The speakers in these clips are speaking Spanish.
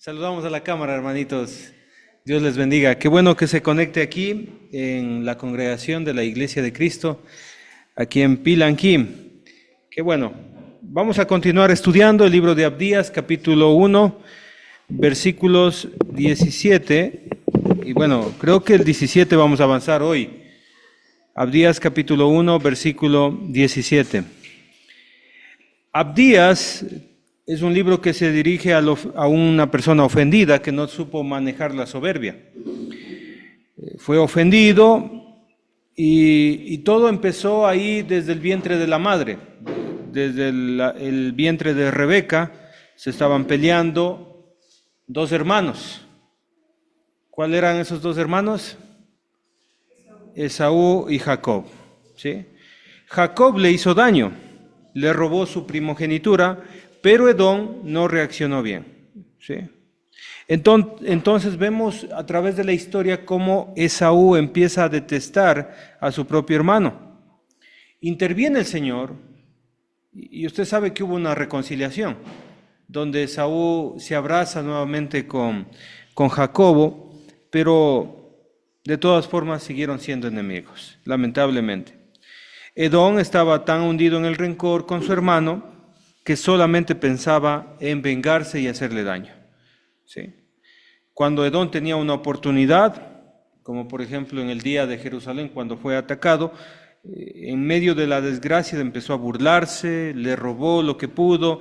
Saludamos a la cámara, hermanitos. Dios les bendiga. Qué bueno que se conecte aquí en la congregación de la Iglesia de Cristo, aquí en Pilanquí. Qué bueno. Vamos a continuar estudiando el libro de Abdías, capítulo 1, versículos 17. Y bueno, creo que el 17 vamos a avanzar hoy. Abdías, capítulo 1, versículo 17. Abdías es un libro que se dirige a una persona ofendida que no supo manejar la soberbia. Fue ofendido y todo empezó ahí desde el vientre de la madre. Desde el vientre de Rebeca se estaban peleando dos hermanos. ¿Cuáles eran esos dos hermanos? Esaú y Jacob. ¿Sí? Jacob le hizo daño, le robó su primogenitura, pero Edom no reaccionó bien. ¿Sí? Entonces vemos a través de la historia cómo Esaú empieza a detestar a su propio hermano. Interviene el Señor y usted sabe que hubo una reconciliación, donde Esaú se abraza nuevamente con Jacobo, pero de todas formas siguieron siendo enemigos, lamentablemente. Edom estaba tan hundido en el rencor con su hermano que solamente pensaba en vengarse y hacerle daño. ¿Sí? Cuando Edom tenía una oportunidad, como por ejemplo en el día de Jerusalén cuando fue atacado, en medio de la desgracia empezó a burlarse, le robó lo que pudo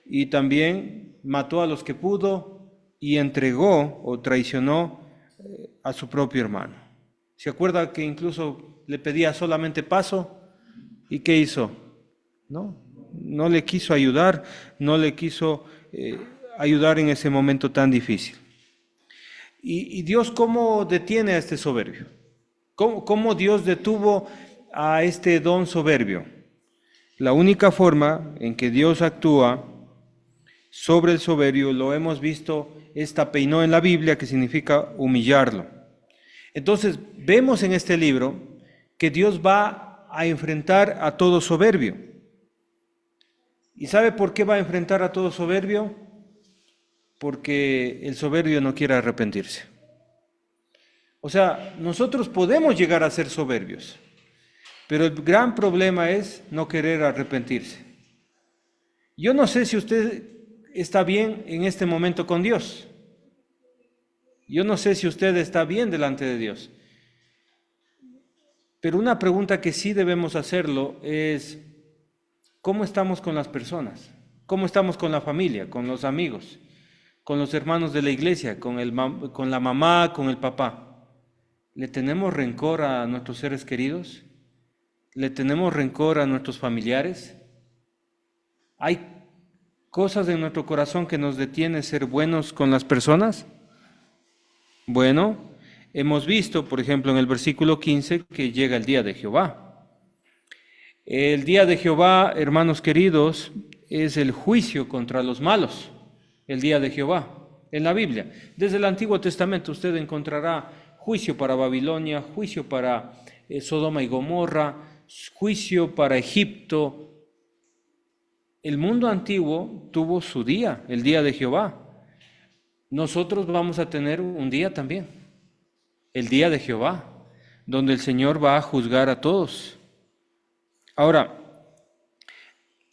y también mató a los que pudo y entregó o traicionó a su propio hermano. ¿Se acuerda que incluso le pedía solamente paso? ¿Y qué hizo? No le quiso ayudar, no le quiso ayudar en ese momento tan difícil. ¿Y Dios cómo detiene a este soberbio? ¿Cómo Dios detuvo a este don soberbio? La única forma en que Dios actúa sobre el soberbio, lo hemos visto, es tapeinó en la Biblia, que significa humillarlo. Entonces, vemos en este libro que Dios va a enfrentar a todo soberbio. ¿Y sabe por qué va a enfrentar a todo soberbio? Porque el soberbio no quiere arrepentirse. O sea, nosotros podemos llegar a ser soberbios, pero el gran problema es no querer arrepentirse. Yo no sé si usted está bien en este momento con Dios. Yo no sé si usted está bien delante de Dios. Pero una pregunta que sí debemos hacerlo es: ¿cómo estamos con las personas? ¿Cómo estamos con la familia, con los amigos, con los hermanos de la iglesia, con la mamá, con el papá? ¿Le tenemos rencor a nuestros seres queridos? ¿Le tenemos rencor a nuestros familiares? ¿Hay cosas en nuestro corazón que nos detienen ser buenos con las personas? Bueno, hemos visto, por ejemplo, en el versículo 15, que llega el día de Jehová. El día de Jehová, hermanos queridos, es el juicio contra los malos, el día de Jehová, en la Biblia. Desde el Antiguo Testamento usted encontrará juicio para Babilonia, juicio para Sodoma y Gomorra, juicio para Egipto. El mundo antiguo tuvo su día, el día de Jehová. Nosotros vamos a tener un día también, el día de Jehová, donde el Señor va a juzgar a todos. Ahora,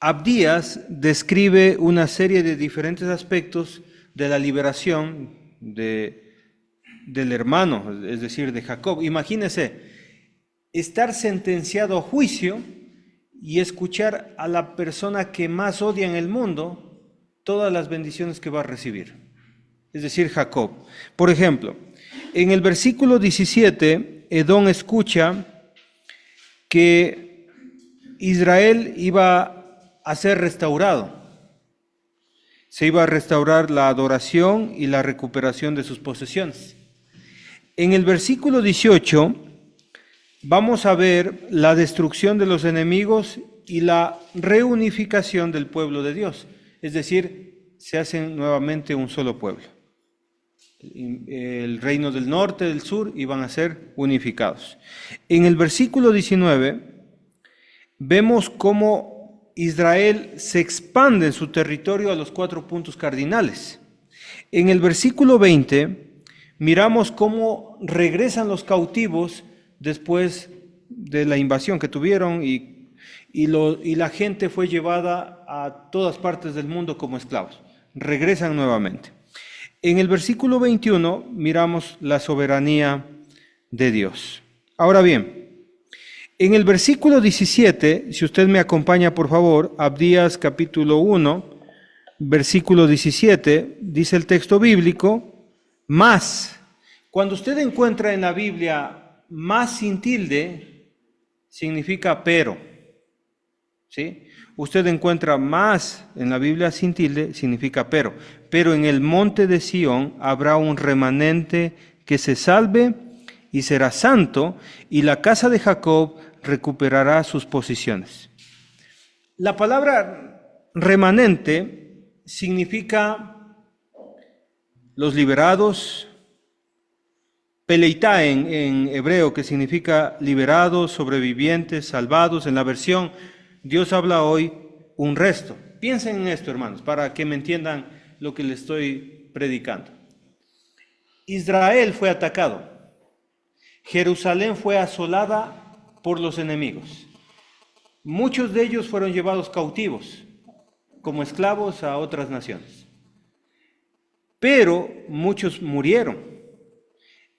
Abdías describe una serie de diferentes aspectos de la liberación del hermano, es decir, de Jacob. Imagínese estar sentenciado a juicio y escuchar a la persona que más odia en el mundo todas las bendiciones que va a recibir, es decir, Jacob. Por ejemplo, en el versículo 17, Edom escucha que Israel iba a ser restaurado. Se iba a restaurar la adoración y la recuperación de sus posesiones. En el versículo 18 vamos a ver la destrucción de los enemigos y la reunificación del pueblo de Dios. Es decir, se hacen nuevamente un solo pueblo. El reino del norte, del sur, iban a ser unificados. En el versículo 19 vemos cómo Israel se expande en su territorio a los 4 puntos cardinales. En el versículo 20 miramos cómo regresan los cautivos después de la invasión que tuvieron y la gente fue llevada a todas partes del mundo como esclavos. Regresan nuevamente. En el versículo 21 miramos la soberanía de Dios. Ahora bien, en el versículo 17, si usted me acompaña por favor, Abdías capítulo 1, versículo 17, dice el texto bíblico, más. Cuando usted encuentra en la Biblia más sin tilde, significa pero. ¿Sí? Usted encuentra más en la Biblia sin tilde, significa pero. Pero en el monte de Sión habrá un remanente que se salve y será santo, y la casa de Jacob recuperará sus posiciones. La palabra remanente significa los liberados, peleitá en hebreo, que significa liberados, sobrevivientes, salvados. En la versión Dios habla hoy, un resto. Piensen en esto, hermanos, para que me entiendan lo que les estoy predicando. Israel fue atacado. Jerusalén fue asolada por los enemigos. Muchos de ellos fueron llevados cautivos como esclavos a otras naciones. Pero muchos murieron.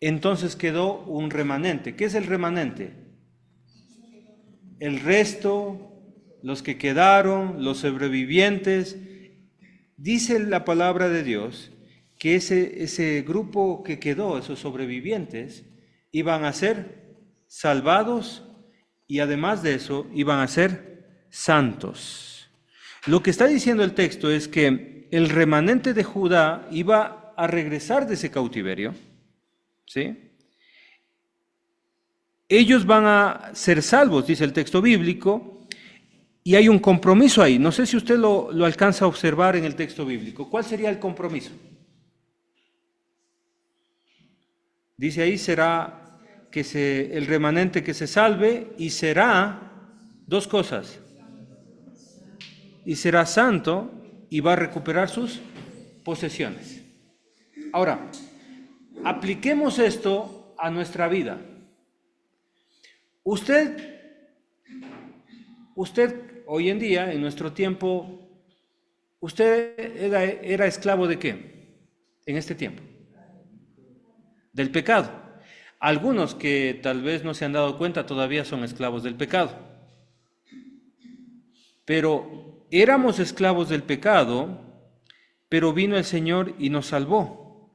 Entonces quedó un remanente. ¿Qué es el remanente? El resto, los que quedaron, los sobrevivientes. Dice la palabra de Dios que ese grupo que quedó, esos sobrevivientes, iban a ser salvados y además de eso iban a ser santos. Lo que está diciendo el texto es que el remanente de Judá iba a regresar de ese cautiverio, ¿sí? Ellos van a ser salvos, dice el texto bíblico, y hay un compromiso ahí. No sé si usted lo alcanza a observar en el texto bíblico. ¿Cuál sería el compromiso? Dice ahí, será el remanente que se salve, y será dos cosas. Y será santo y va a recuperar sus posesiones. Ahora, apliquemos esto a nuestra vida. Usted hoy en día, en nuestro tiempo, ¿usted era esclavo de qué en este tiempo? Del pecado. Algunos que tal vez no se han dado cuenta todavía son esclavos del pecado. Pero éramos esclavos del pecado, pero vino el Señor y nos salvó.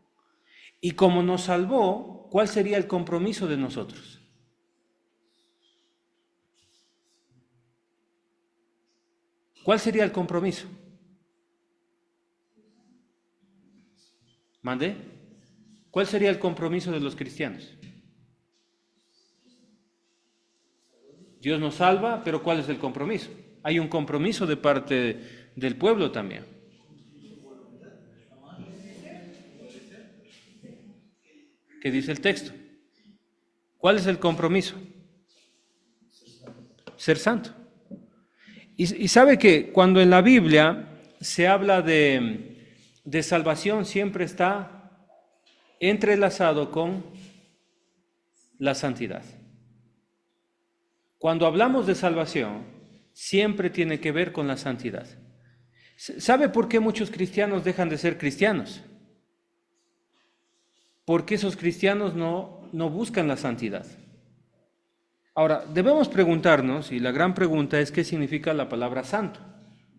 Y como nos salvó, ¿cuál sería el compromiso de nosotros? ¿Cuál sería el compromiso? ¿Mandé? ¿Cuál sería el compromiso de los cristianos? Dios nos salva, pero ¿cuál es el compromiso? Hay un compromiso de parte del pueblo también. ¿Qué dice el texto? ¿Cuál es el compromiso? Ser santo. Y sabe que cuando en la Biblia se habla de salvación, siempre está entrelazado con la santidad. Cuando hablamos de salvación, siempre tiene que ver con la santidad. ¿Sabe por qué muchos cristianos dejan de ser cristianos? Porque esos cristianos no buscan la santidad. Ahora, debemos preguntarnos, y la gran pregunta es, ¿qué significa la palabra santo?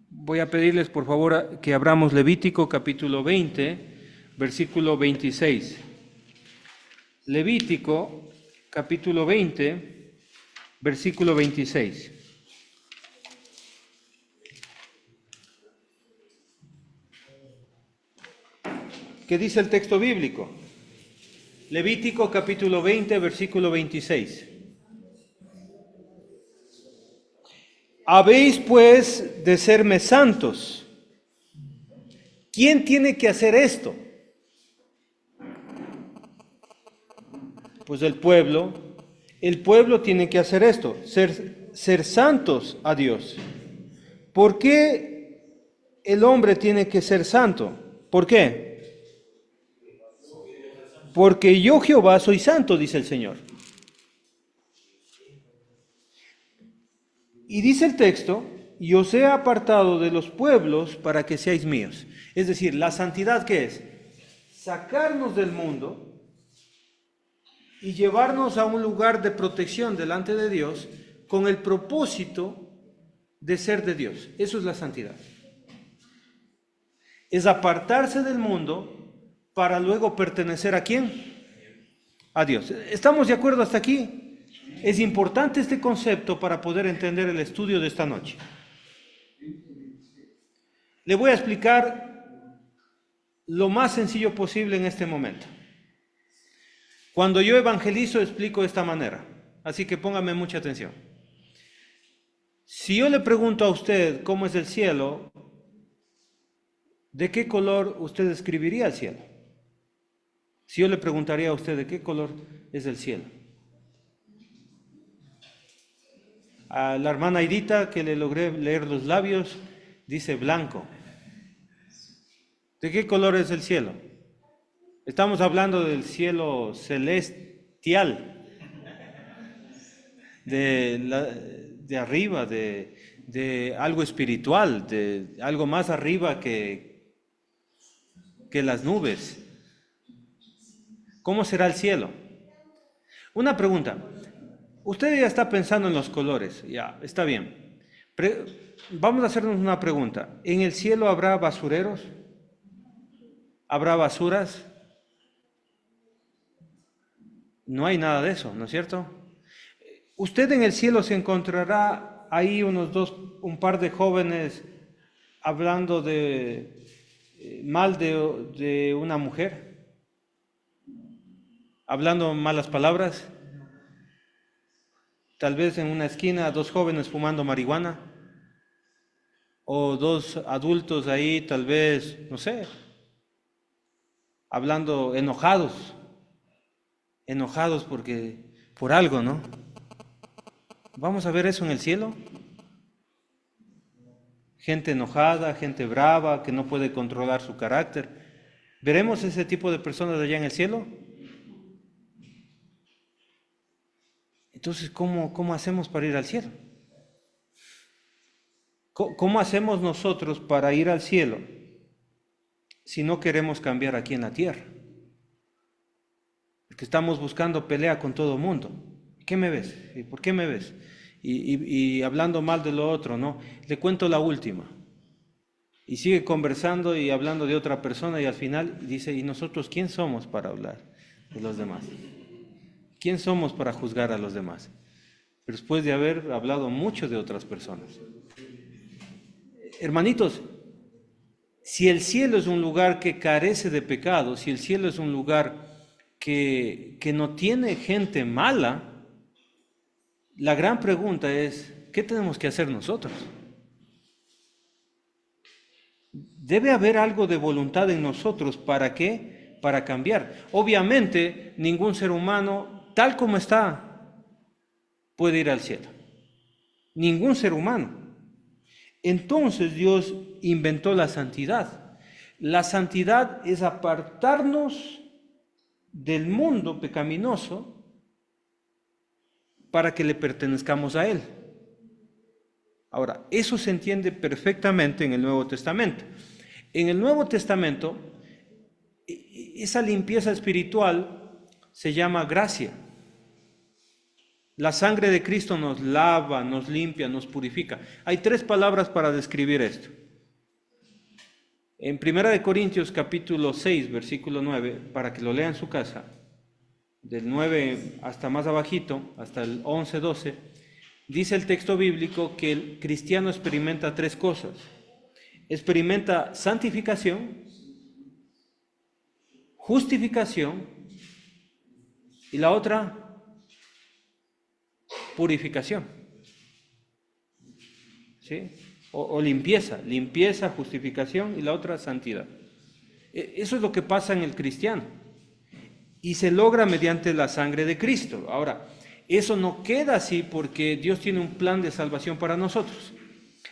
Voy a pedirles, por favor, que abramos Levítico capítulo 20, versículo 26. Levítico capítulo 20, versículo 26. ¿Qué dice el texto bíblico? Levítico capítulo 20, versículo 26. Habéis pues de serme santos. ¿Quién tiene que hacer esto? Pues el pueblo. El pueblo tiene que hacer esto, ser santos a Dios. ¿Por qué el hombre tiene que ser santo? ¿Por qué? porque yo Jehová soy santo, dice el Señor. Y dice el texto, y os he apartado de los pueblos para que seáis míos. Es decir, la santidad, ¿qué es? Sacarnos del mundo y llevarnos a un lugar de protección delante de Dios con el propósito de ser de Dios. Eso es la santidad. Es apartarse del mundo para luego pertenecer ¿a quién? A Dios. ¿Estamos de acuerdo hasta aquí? Es importante este concepto para poder entender el estudio de esta noche. Le voy a explicar lo más sencillo posible en este momento. Cuando yo evangelizo, explico de esta manera. Así que póngame mucha atención. Si yo le pregunto a usted cómo es el cielo, ¿de qué color usted describiría el cielo? Si yo le preguntaría a usted de qué color es el cielo. A la hermana Aidita, que le logré leer los labios, dice blanco. ¿De qué color es el cielo? Estamos hablando del cielo celestial, de arriba, de algo espiritual, de algo más arriba que las nubes. ¿Cómo será el cielo? Una pregunta. Usted ya está pensando en los colores, ya, está bien. Vamos a hacernos una pregunta. ¿En el cielo habrá basureros? ¿Habrá basuras? No hay nada de eso, ¿no es cierto? Usted en el cielo se encontrará ahí un par de jóvenes hablando mal de una mujer, hablando malas palabras. Tal vez en una esquina 2 jóvenes fumando marihuana, o 2 adultos ahí, tal vez, no sé, hablando enojados por algo, ¿no? ¿Vamos a ver eso en el cielo? Gente enojada, gente brava, que no puede controlar su carácter. ¿Veremos ese tipo de personas allá en el cielo? Entonces, ¿cómo hacemos para ir al cielo? ¿Cómo hacemos nosotros para ir al cielo si no queremos cambiar aquí en la tierra? Porque estamos buscando pelea con todo el mundo. ¿Qué me ves? ¿Y por qué me ves? Y hablando mal de lo otro, ¿no? Le cuento la última. Y sigue conversando y hablando de otra persona y al final dice, ¿y nosotros quién somos para hablar de los demás? ¿Quién somos para juzgar a los demás? Después de haber hablado mucho de otras personas. Hermanitos, si el cielo es un lugar que carece de pecado, si el cielo es un lugar que no tiene gente mala, la gran pregunta es, ¿qué tenemos que hacer nosotros? Debe haber algo de voluntad en nosotros. ¿Para qué? Para cambiar. Obviamente, ningún ser humano tal como está, puede ir al cielo. Ningún ser humano. Entonces Dios inventó la santidad. La santidad es apartarnos del mundo pecaminoso para que le pertenezcamos a Él. Ahora, eso se entiende perfectamente en el Nuevo Testamento. En el Nuevo Testamento, esa limpieza espiritual se llama gracia. La sangre de Cristo nos lava, nos limpia, nos purifica. Hay 3 palabras para describir esto. En 1 Corintios capítulo 6, versículo 9, para que lo lea en su casa, del 9 hasta más abajito, hasta el 11, 12, dice el texto bíblico que el cristiano experimenta 3 cosas. Experimenta santificación, justificación y la otra, purificación, ¿sí? O limpieza, justificación y la otra, santidad. Eso es lo que pasa en el cristiano y se logra mediante la sangre de Cristo. Ahora, eso no queda así porque Dios tiene un plan de salvación para nosotros.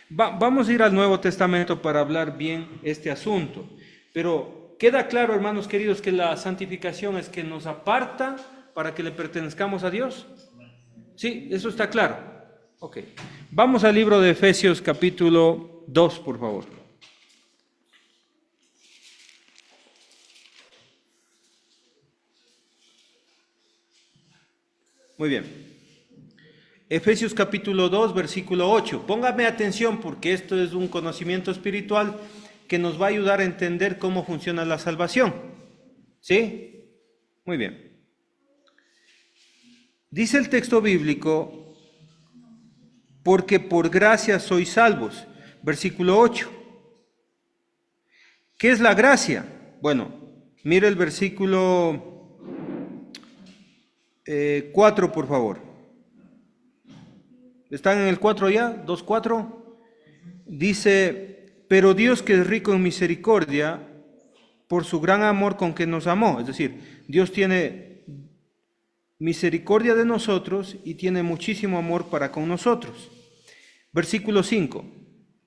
Vamos a ir al Nuevo Testamento para hablar bien este asunto, pero ¿Queda claro, hermanos queridos, que la santificación es que nos aparta para que le pertenezcamos a Dios? Sí, eso está claro. Ok. Vamos al libro de Efesios capítulo 2, por favor. Muy bien. Efesios capítulo 2, versículo 8. Póngame atención porque esto es un conocimiento espiritual que nos va a ayudar a entender cómo funciona la salvación. ¿Sí? Muy bien. Dice el texto bíblico, porque por gracia sois salvos. Versículo 8. ¿Qué es la gracia? Bueno, mire el versículo 4, por favor. ¿Están en el 4 ya? ¿2:4? Dice, pero Dios que es rico en misericordia, por su gran amor con que nos amó. Es decir, Dios tiene misericordia de nosotros y tiene muchísimo amor para con nosotros. Versículo 5.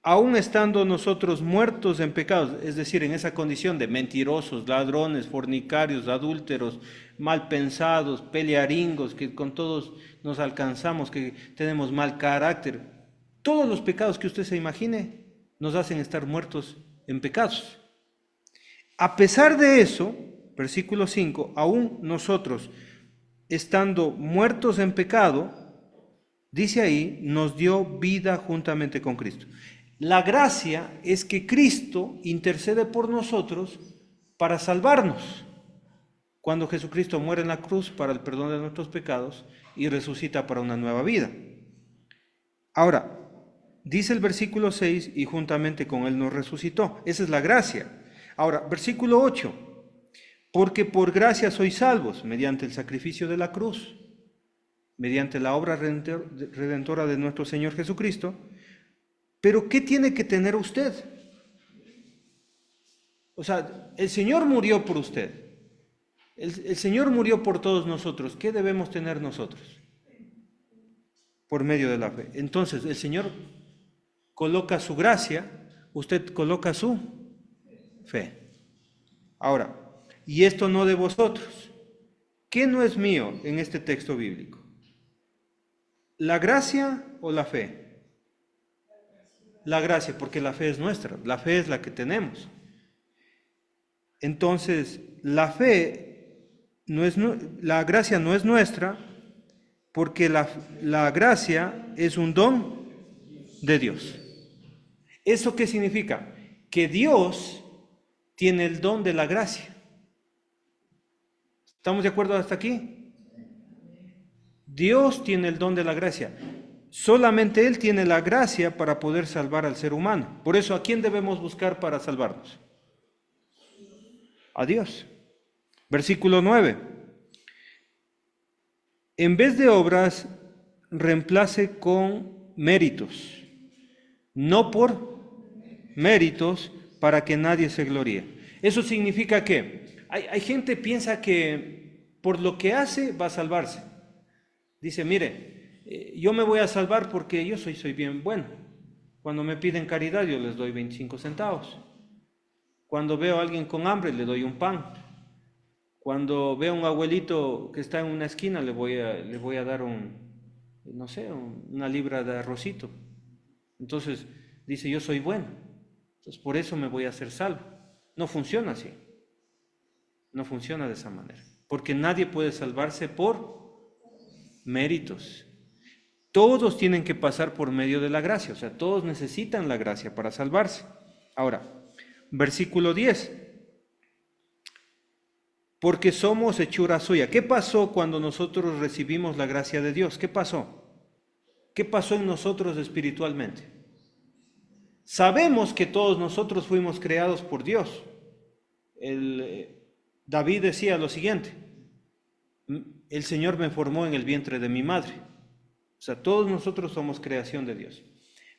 Aún estando nosotros muertos en pecados, es decir, en esa condición de mentirosos, ladrones, fornicarios, adúlteros, mal pensados, pelearingos, que con todos nos alcanzamos, que tenemos mal carácter, todos los pecados que usted se imagine nos hacen estar muertos en pecados. A pesar de eso, versículo 5, aún nosotros, estando muertos en pecado, dice ahí, nos dio vida juntamente con Cristo. La gracia es que Cristo intercede por nosotros para salvarnos. Cuando Jesucristo muere en la cruz para el perdón de nuestros pecados y resucita para una nueva vida. Ahora, dice el versículo 6, y juntamente con Él nos resucitó. Esa es la gracia. Ahora, versículo 8, porque por gracia sois salvos, mediante el sacrificio de la cruz, mediante la obra redentora de nuestro Señor Jesucristo. Pero ¿qué tiene que tener usted? O sea, el Señor murió por usted. El Señor murió por todos nosotros. ¿Qué debemos tener nosotros? Por medio de la fe. Entonces, el Señor coloca su gracia, usted coloca su fe. Ahora, y esto no de vosotros. ¿Qué no es mío en este texto bíblico? ¿La gracia o la fe? La gracia, porque la fe es nuestra, la fe es la que tenemos. Entonces, la gracia no es nuestra, porque la gracia es un don de Dios. ¿Eso qué significa? Que Dios tiene el don de la gracia. ¿Estamos de acuerdo hasta aquí? Dios tiene el don de la gracia. Solamente Él tiene la gracia para poder salvar al ser humano. Por eso, ¿a quién debemos buscar para salvarnos? A Dios. Versículo 9. En vez de obras, reemplace con méritos. No por méritos, para que nadie se gloríe. Eso significa que hay gente que piensa que por lo que hace va a salvarse. Dice, mire, yo me voy a salvar porque yo soy bien bueno. Cuando me piden caridad, yo les doy 25 centavos. Cuando veo a alguien con hambre, le doy un pan. Cuando veo a un abuelito que está en una esquina, le voy a dar una libra de arrocito. Entonces, dice, yo soy bueno. Entonces, por eso me voy a hacer salvo. No funciona así. No funciona de esa manera. Porque nadie puede salvarse por méritos. Todos tienen que pasar por medio de la gracia, o sea, todos necesitan la gracia para salvarse. Ahora, versículo 10. Porque somos hechura suya. ¿Qué pasó cuando nosotros recibimos la gracia de Dios? ¿Qué pasó? ¿Qué pasó en nosotros espiritualmente? Sabemos que todos nosotros fuimos creados por Dios. David decía lo siguiente, el Señor me formó en el vientre de mi madre. O sea, todos nosotros somos creación de Dios.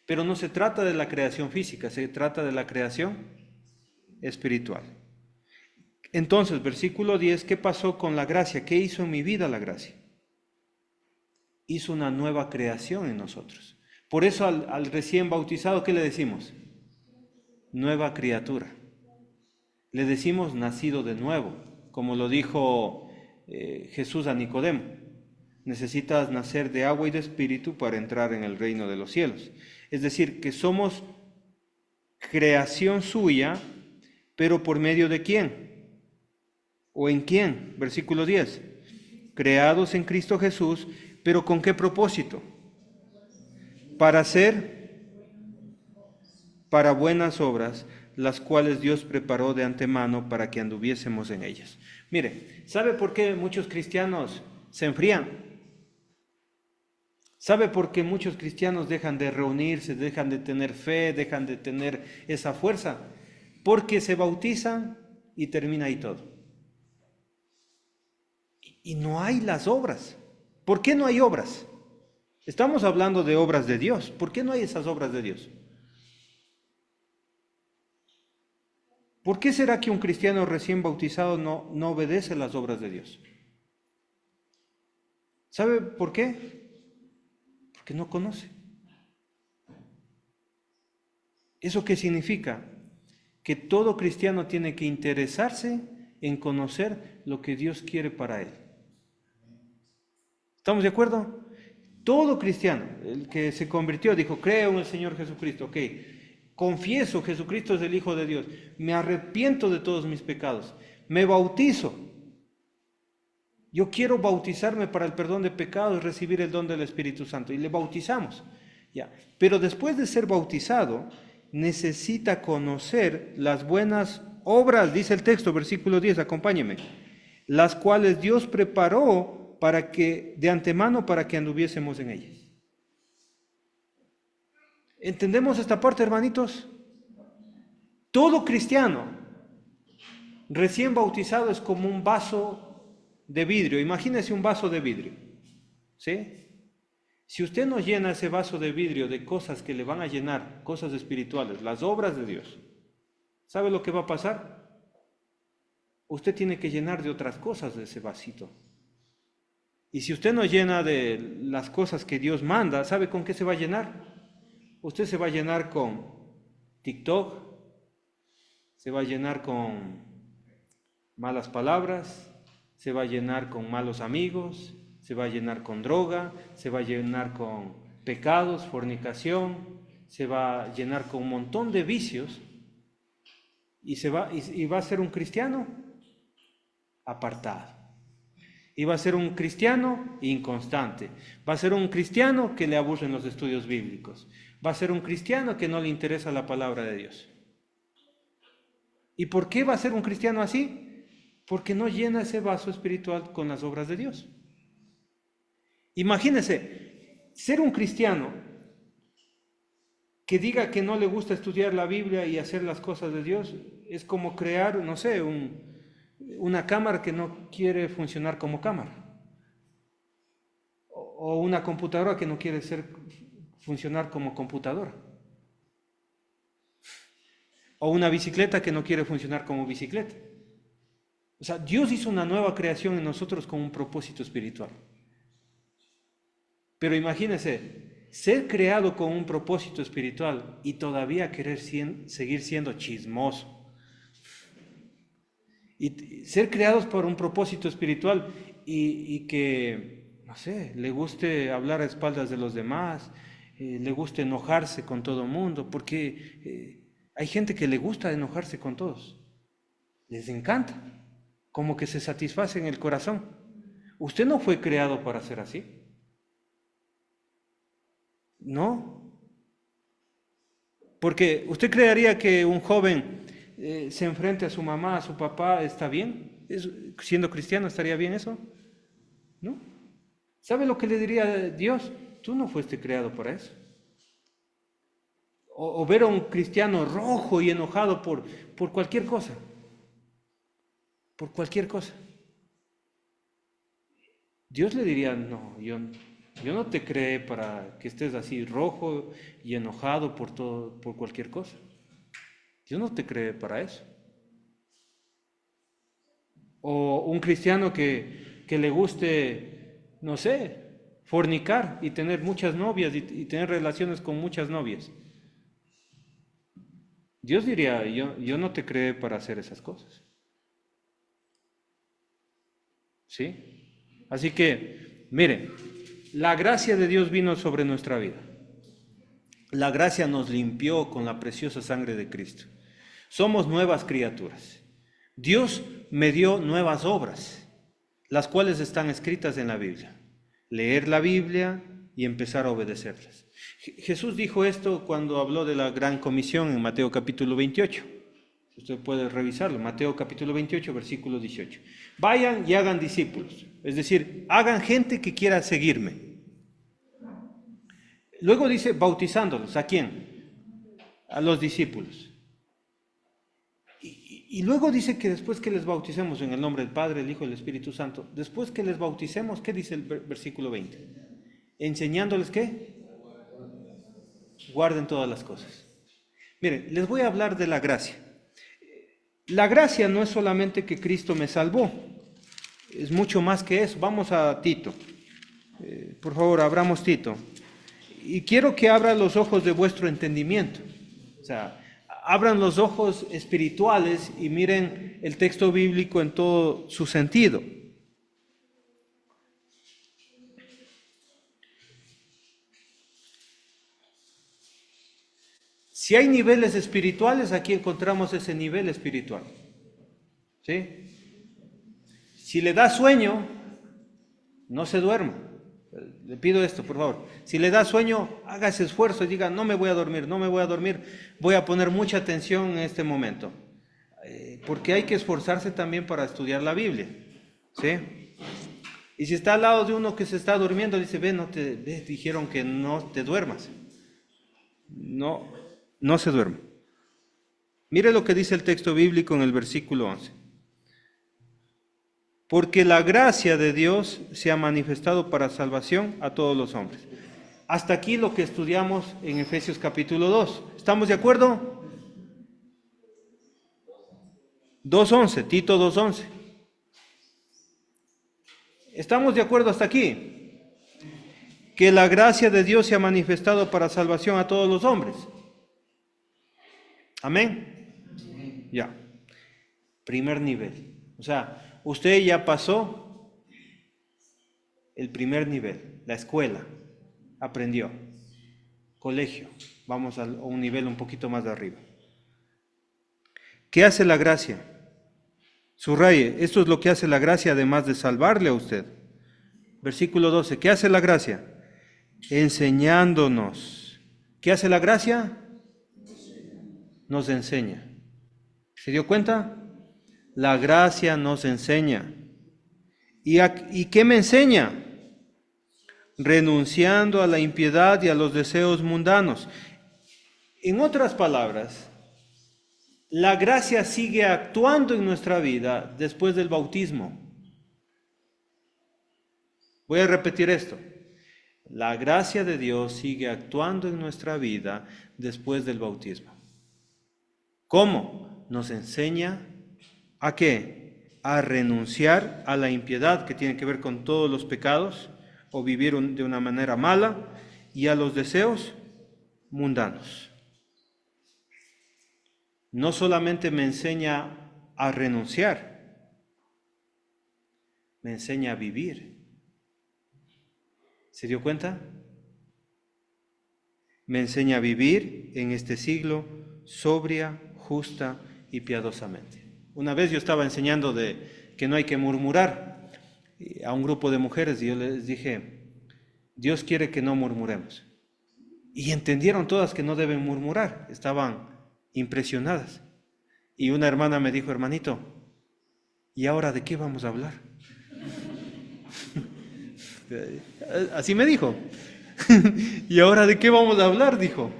Pero no se trata de la creación física, se trata de la creación espiritual. Entonces, versículo 10, ¿qué pasó con la gracia? ¿Qué hizo en mi vida la gracia? Hizo una nueva creación en nosotros. Por eso al recién bautizado, ¿qué le decimos? Nueva criatura. Le decimos nacido de nuevo, como lo dijo Jesús a Nicodemo. Necesitas nacer de agua y de espíritu para entrar en el reino de los cielos. Es decir, que somos creación suya, pero ¿por medio de quién? ¿O en quién? Versículo 10. Creados en Cristo Jesús, pero ¿con qué propósito? Para buenas obras, las cuales Dios preparó de antemano para que anduviésemos en ellas. Mire, ¿sabe por qué muchos cristianos se enfrían? ¿Sabe por qué muchos cristianos dejan de reunirse, dejan de tener fe, dejan de tener esa fuerza? Porque se bautizan y termina ahí todo. Y no hay las obras. ¿Por qué no hay obras? Estamos hablando de obras de Dios. ¿Por qué no hay esas obras de Dios? ¿Por qué será que un cristiano recién bautizado no obedece las obras de Dios? ¿Sabe por qué? Porque no conoce. ¿Eso qué significa? Que todo cristiano tiene que interesarse en conocer lo que Dios quiere para él. ¿Estamos de acuerdo? Todo cristiano, el que se convirtió, dijo, creo en el Señor Jesucristo, ok, confieso, Jesucristo es el Hijo de Dios, me arrepiento de todos mis pecados, me bautizo. Yo quiero bautizarme para el perdón de pecados y recibir el don del Espíritu Santo. Y le bautizamos. Ya. Pero después de ser bautizado, necesita conocer las buenas obras, dice el texto, versículo 10, acompáñeme, las cuales Dios preparó de antemano para que anduviésemos en ellas. ¿Entendemos esta parte, hermanitos? Todo cristiano recién bautizado es como un vaso de vidrio. Imagínese un vaso de vidrio, ¿sí? Si usted no llena ese vaso de vidrio de cosas que le van a llenar, cosas espirituales, las obras de Dios, ¿sabe lo que va a pasar? Usted tiene que llenar de otras cosas de ese vasito. Y si usted no llena de las cosas que Dios manda, ¿sabe con qué se va a llenar? Usted se va a llenar con TikTok, se va a llenar con malas palabras, se va a llenar con malos amigos, se va a llenar con droga, se va a llenar con pecados, fornicación, se va a llenar con un montón de vicios y va a ser un cristiano apartado. Y va a ser un cristiano inconstante. Va a ser un cristiano que le aburren los estudios bíblicos. Va a ser un cristiano que no le interesa la palabra de Dios. ¿Y por qué va a ser un cristiano así? Porque no llena ese vaso espiritual con las obras de Dios. Imagínense, ser un cristiano que diga que no le gusta estudiar la Biblia y hacer las cosas de Dios es como crear, no sé, una cámara que no quiere funcionar como cámara. O una computadora que no quiere funcionar como computadora. O una bicicleta que no quiere funcionar como bicicleta. O sea, Dios hizo una nueva creación en nosotros con un propósito espiritual. Pero imagínense, ser creado con un propósito espiritual y todavía querer seguir siendo chismoso. Y ser creados por un propósito espiritual y que, no sé, le guste hablar a espaldas de los demás, le guste enojarse con todo el mundo, porque hay gente que le gusta enojarse con todos, les encanta, como que se satisface en el corazón. Usted no fue creado para ser así, ¿no? Porque usted creería que un joven se enfrente a su mamá, a su papá, ¿está bien? Siendo cristiano, ¿estaría bien eso? ¿No? ¿Sabe lo que le diría Dios? Tú no fuiste creado para eso. O ver a un cristiano rojo y enojado por cualquier cosa. Por cualquier cosa. Dios le diría, no, yo no te creé para que estés así rojo y enojado por cualquier cosa. Dios no te cree para eso. O un cristiano que le guste, no sé, fornicar y tener muchas novias y tener relaciones con muchas novias. Dios diría, yo no te creé para hacer esas cosas. ¿Sí? Así que, mire, la gracia de Dios vino sobre nuestra vida. La gracia nos limpió con la preciosa sangre de Cristo. Somos nuevas criaturas. Dios me dio nuevas obras, las cuales están escritas en la Biblia. Leer la Biblia y empezar a obedecerlas. Jesús dijo esto cuando habló de la gran comisión en Mateo capítulo 28. Usted puede revisarlo, Mateo capítulo 28, versículo 18. Vayan y hagan discípulos, es decir, hagan gente que quiera seguirme. Luego dice, bautizándolos, ¿a quién? A los discípulos. Y luego dice que después que les bauticemos en el nombre del Padre, el Hijo y el Espíritu Santo, después que les bauticemos, ¿qué dice el versículo 20? Enseñándoles ¿qué? Guarden todas las cosas. Miren, les voy a hablar de la gracia. La gracia no es solamente que Cristo me salvó, es mucho más que eso. Vamos a Tito. Por favor, abramos Tito. Y quiero que abra los ojos de vuestro entendimiento. O sea, abran los ojos espirituales y miren el texto bíblico en todo su sentido. Si hay niveles espirituales, aquí encontramos ese nivel espiritual. ¿Sí? Si le da sueño, no se duerma. Le pido esto, por favor. Si le da sueño, haga ese esfuerzo y diga, no me voy a dormir, no me voy a dormir, voy a poner mucha atención en este momento. Porque hay que esforzarse también para estudiar la Biblia. ¿Sí? Y si está al lado de uno que se está durmiendo, dice, dijeron que no te duermas. No se duerme. Mire lo que dice el texto bíblico en el versículo 11. Porque la gracia de Dios se ha manifestado para salvación a todos los hombres. Hasta aquí lo que estudiamos en Efesios capítulo 2. ¿Estamos de acuerdo? 2:11, Tito 2:11. ¿Estamos de acuerdo hasta aquí? Que la gracia de Dios se ha manifestado para salvación a todos los hombres. Amén. Ya. Primer nivel. O sea, usted ya pasó el primer nivel, la escuela, aprendió, colegio, vamos a un nivel un poquito más de arriba. ¿Qué hace la gracia? Subraye, esto es lo que hace la gracia además de salvarle a usted. Versículo 12, ¿qué hace la gracia? Enseñándonos. ¿Qué hace la gracia? Nos enseña. ¿Se dio cuenta? La gracia nos enseña. ¿Y qué me enseña? Renunciando a la impiedad y a los deseos mundanos. En otras palabras, la gracia sigue actuando en nuestra vida después del bautismo. Voy a repetir esto. La gracia de Dios sigue actuando en nuestra vida después del bautismo. ¿Cómo? Nos enseña ¿a qué? A renunciar a la impiedad, que tiene que ver con todos los pecados, o vivir de una manera mala, y a los deseos mundanos. No solamente me enseña a renunciar, me enseña a vivir. ¿Se dio cuenta? Me enseña a vivir en este siglo sobria, justa y piadosamente. Una vez yo estaba enseñando de que no hay que murmurar a un grupo de mujeres y yo les dije, Dios quiere que no murmuremos. Y entendieron todas que no deben murmurar, estaban impresionadas. Y una hermana me dijo, hermanito, ¿y ahora de qué vamos a hablar? Así me dijo. ¿Y ahora de qué vamos a hablar? Dijo.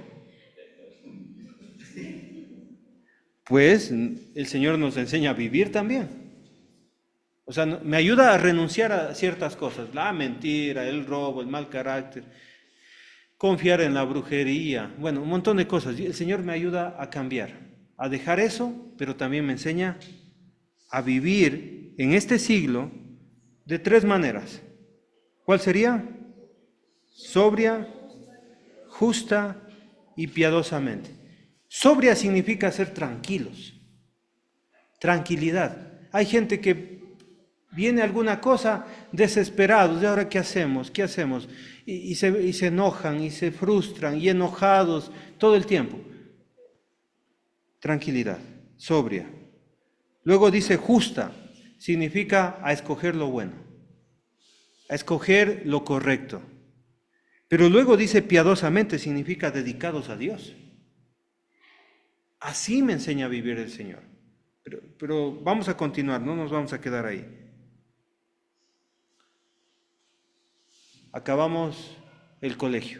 Pues el Señor nos enseña a vivir también. O sea, me ayuda a renunciar a ciertas cosas, la mentira, el robo, el mal carácter, confiar en la brujería, bueno, un montón de cosas. El Señor me ayuda a cambiar, a dejar eso, pero también me enseña a vivir en este siglo de 3 maneras. ¿Cuál sería? Sobria, justa y piadosamente. Sobria significa ser tranquilos, tranquilidad. Hay gente que viene alguna cosa desesperados, ¿de ahora qué hacemos? ¿Qué hacemos? Y se enojan y se frustran y enojados todo el tiempo. Tranquilidad, sobria. Luego dice justa, significa a escoger lo bueno, a escoger lo correcto. Pero luego dice piadosamente, significa dedicados a Dios. Así me enseña a vivir el Señor. Pero vamos a continuar, no nos vamos a quedar ahí. Acabamos el colegio.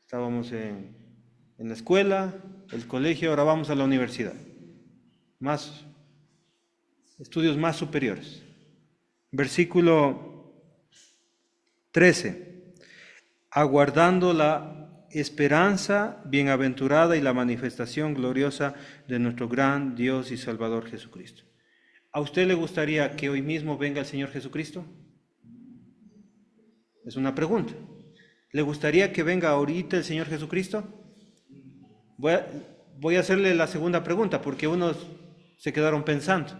Estábamos en la escuela, el colegio, ahora vamos a la universidad. Estudios más superiores. Versículo 13. Aguardando la esperanza bienaventurada y la manifestación gloriosa de nuestro gran Dios y Salvador Jesucristo. ¿A usted le gustaría que hoy mismo venga el Señor Jesucristo? Es una pregunta. ¿Le gustaría que venga ahorita el Señor Jesucristo? Voy a hacerle la segunda pregunta porque unos se quedaron pensando.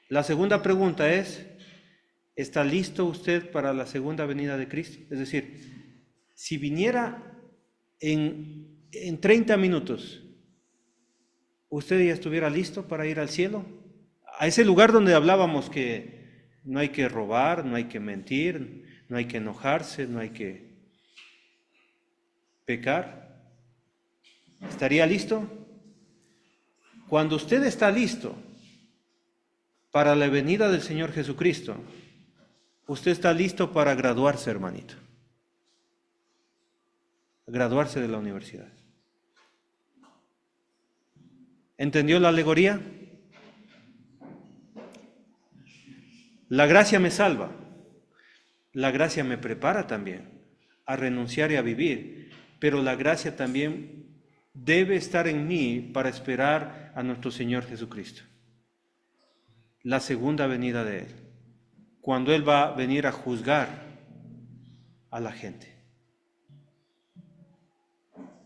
La segunda pregunta es, ¿está listo usted para la segunda venida de Cristo? Es decir, si viniera en 30 minutos, ¿usted ya estuviera listo para ir al cielo? A ese lugar donde hablábamos que no hay que robar, no hay que mentir, no hay que enojarse, no hay que pecar. ¿Estaría listo? Cuando usted está listo para la venida del Señor Jesucristo, usted está listo para graduarse, hermanito. Graduarse de la universidad. ¿Entendió la alegoría? La gracia me salva. La gracia me prepara también a renunciar y a vivir, pero la gracia también debe estar en mí para esperar a nuestro Señor Jesucristo. La segunda venida de Él, cuando Él va a venir a juzgar a la gente.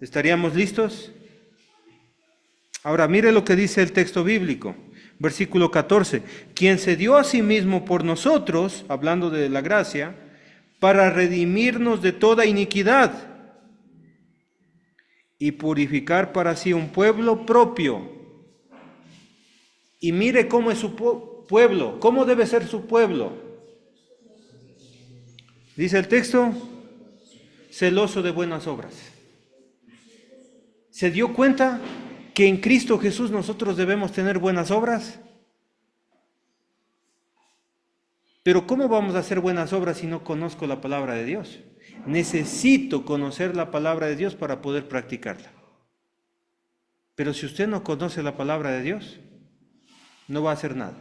¿Estaríamos listos? Ahora, mire lo que dice el texto bíblico, versículo 14. Quien se dio a sí mismo por nosotros, hablando de la gracia, para redimirnos de toda iniquidad y purificar para sí un pueblo propio. Y mire cómo es su pueblo, cómo debe ser su pueblo. Dice el texto, celoso de buenas obras. ¿Se dio cuenta que en Cristo Jesús nosotros debemos tener buenas obras? Pero ¿cómo vamos a hacer buenas obras si no conozco la palabra de Dios? Necesito conocer la palabra de Dios para poder practicarla. Pero si usted no conoce la palabra de Dios, no va a hacer nada.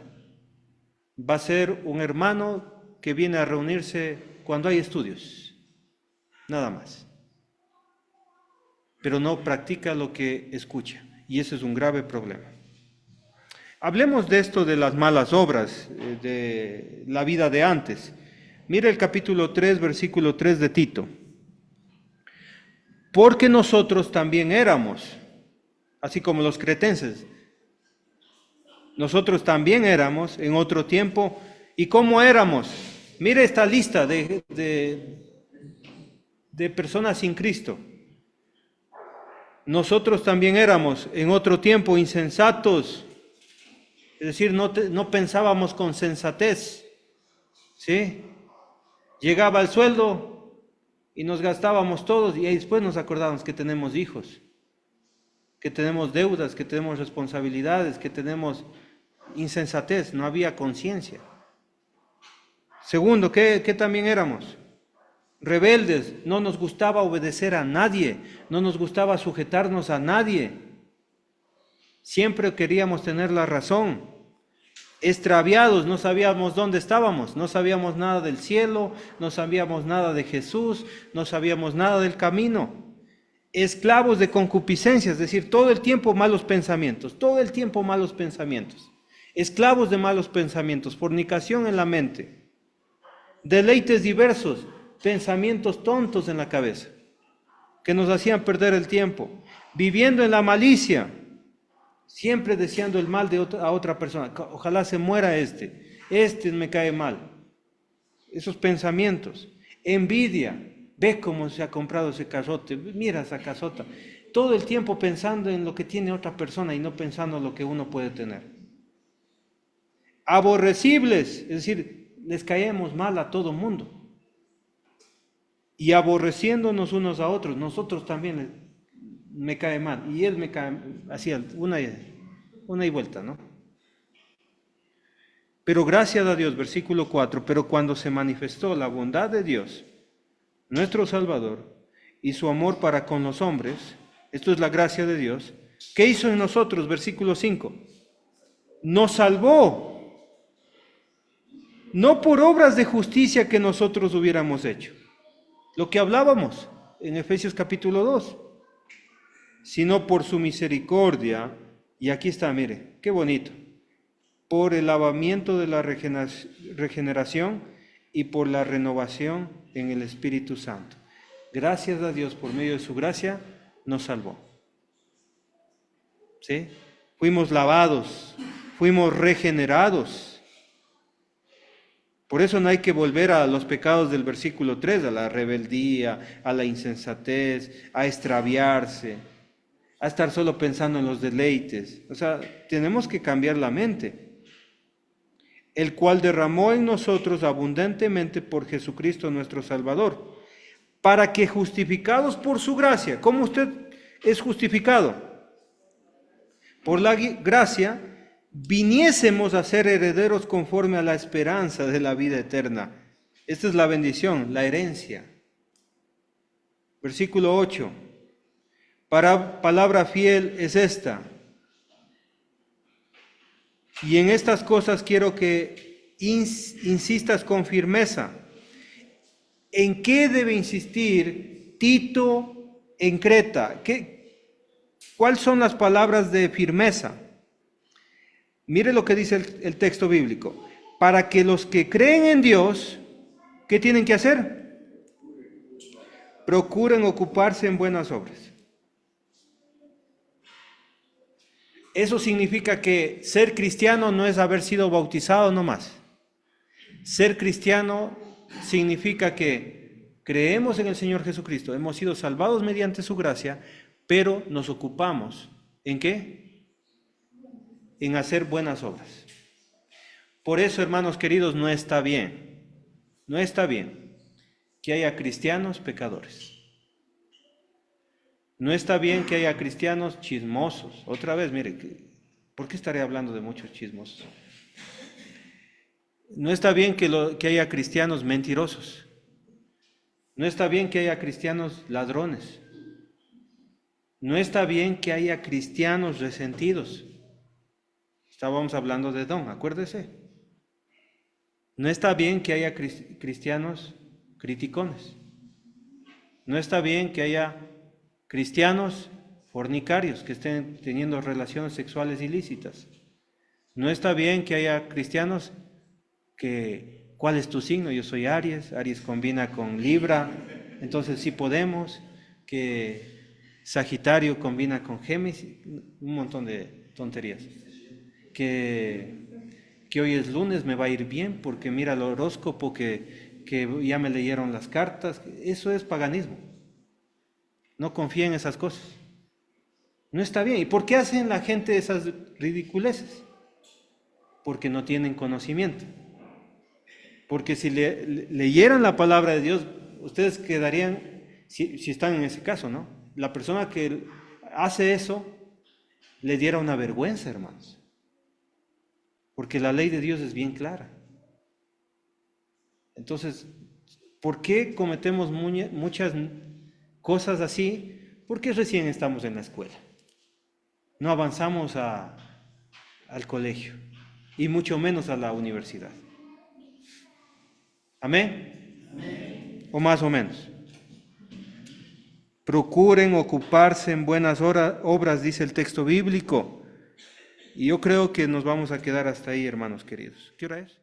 Va a ser un hermano que viene a reunirse cuando hay estudios, nada más. Pero no practica lo que escucha, y ese es un grave problema. Hablemos de esto de las malas obras, de la vida de antes. Mire el capítulo 3, versículo 3 de Tito. Porque nosotros también éramos, así como los cretenses, nosotros también éramos en otro tiempo. ¿Y cómo éramos? Mire esta lista de personas sin Cristo. Nosotros también éramos en otro tiempo insensatos, es decir, no pensábamos con sensatez, ¿sí? Llegaba el sueldo y nos gastábamos todos y después nos acordábamos que tenemos hijos, que tenemos deudas, que tenemos responsabilidades, que tenemos insensatez, no había conciencia. Segundo, ¿qué también éramos? Rebeldes, no nos gustaba obedecer a nadie, no nos gustaba sujetarnos a nadie. Siempre queríamos tener la razón. Extraviados, no sabíamos dónde estábamos, no sabíamos nada del cielo, no sabíamos nada de Jesús, no sabíamos nada del camino. Esclavos de concupiscencia, es decir, todo el tiempo malos pensamientos, todo el tiempo malos pensamientos. Esclavos de malos pensamientos, fornicación en la mente, deleites diversos, pensamientos tontos en la cabeza. que nos hacían perder el tiempo, viviendo en la malicia, siempre deseando el mal a otra persona. Ojalá se muera este me cae mal. Esos pensamientos, envidia, ve cómo se ha comprado ese casote, mira esa casota, todo el tiempo pensando en lo que tiene otra persona y no pensando en lo que uno puede tener. Aborrecibles, es decir, les caemos mal a todo mundo. Y aborreciéndonos unos a otros, nosotros también me cae mal, y él me cae, así una y vuelta, ¿no? Pero gracias a Dios, versículo 4, pero cuando se manifestó la bondad de Dios, nuestro Salvador, y su amor para con los hombres, esto es la gracia de Dios, ¿qué hizo en nosotros? Versículo 5, nos salvó, no por obras de justicia que nosotros hubiéramos hecho, lo que hablábamos en Efesios capítulo 2, sino por su misericordia, y aquí está, mire, qué bonito, por el lavamiento de la regeneración y por la renovación en el Espíritu Santo. Gracias a Dios, por medio de su gracia, nos salvó. ¿Sí? Fuimos lavados, fuimos regenerados. Por eso no hay que volver a los pecados del versículo 3, a la rebeldía, a la insensatez, a extraviarse, a estar solo pensando en los deleites. O sea, tenemos que cambiar la mente. El cual derramó en nosotros abundantemente por Jesucristo nuestro Salvador, para que justificados por su gracia, ¿cómo usted es justificado? Por la gracia, viniésemos a ser herederos conforme a la esperanza de la vida eterna. Esta es la bendición, la herencia. Versículo 8, palabra fiel es esta. Y en estas cosas quiero que insistas con firmeza. ¿En qué debe insistir Tito en Creta? ¿Cuáles son las palabras de firmeza? Mire lo que dice el texto bíblico. Para que los que creen en Dios, ¿qué tienen que hacer? Procuren ocuparse en buenas obras. Eso significa que ser cristiano no es haber sido bautizado nomás. Ser cristiano significa que creemos en el Señor Jesucristo, hemos sido salvados mediante su gracia, pero nos ocupamos, ¿en qué? En hacer buenas obras. Por eso, hermanos queridos, no está bien que haya cristianos pecadores. No está bien que haya cristianos chismosos. Otra vez, mire, ¿por qué estaré hablando de muchos chismosos? No está bien que haya cristianos mentirosos. No está bien que haya cristianos ladrones. No está bien que haya cristianos resentidos. Estábamos hablando de Don, acuérdese. No está bien que haya cristianos criticones. No está bien que haya cristianos fornicarios que estén teniendo relaciones sexuales ilícitas. No está bien que haya cristianos que, ¿cuál es tu signo? Yo soy Aries, Aries combina con Libra, entonces sí podemos, que Sagitario combina con Géminis, un montón de tonterías. Que hoy es lunes, me va a ir bien porque mira el horóscopo, que ya me leyeron las cartas. Eso es paganismo. No confía en esas cosas. No está bien. ¿Y por qué hacen la gente esas ridiculeces? Porque no tienen conocimiento. Porque si leyeran la palabra de Dios, ustedes quedarían, si están en ese caso, ¿no? La persona que hace eso, le diera una vergüenza, hermanos. Porque la ley de Dios es bien clara. Entonces, ¿por qué cometemos muchas cosas así? Porque recién estamos en la escuela. No avanzamos al colegio y mucho menos a la universidad. ¿Amén? Amén. O más o menos. Procuren ocuparse en buenas obras, dice el texto bíblico. Y yo creo que nos vamos a quedar hasta ahí, hermanos queridos. ¿Qué hora es?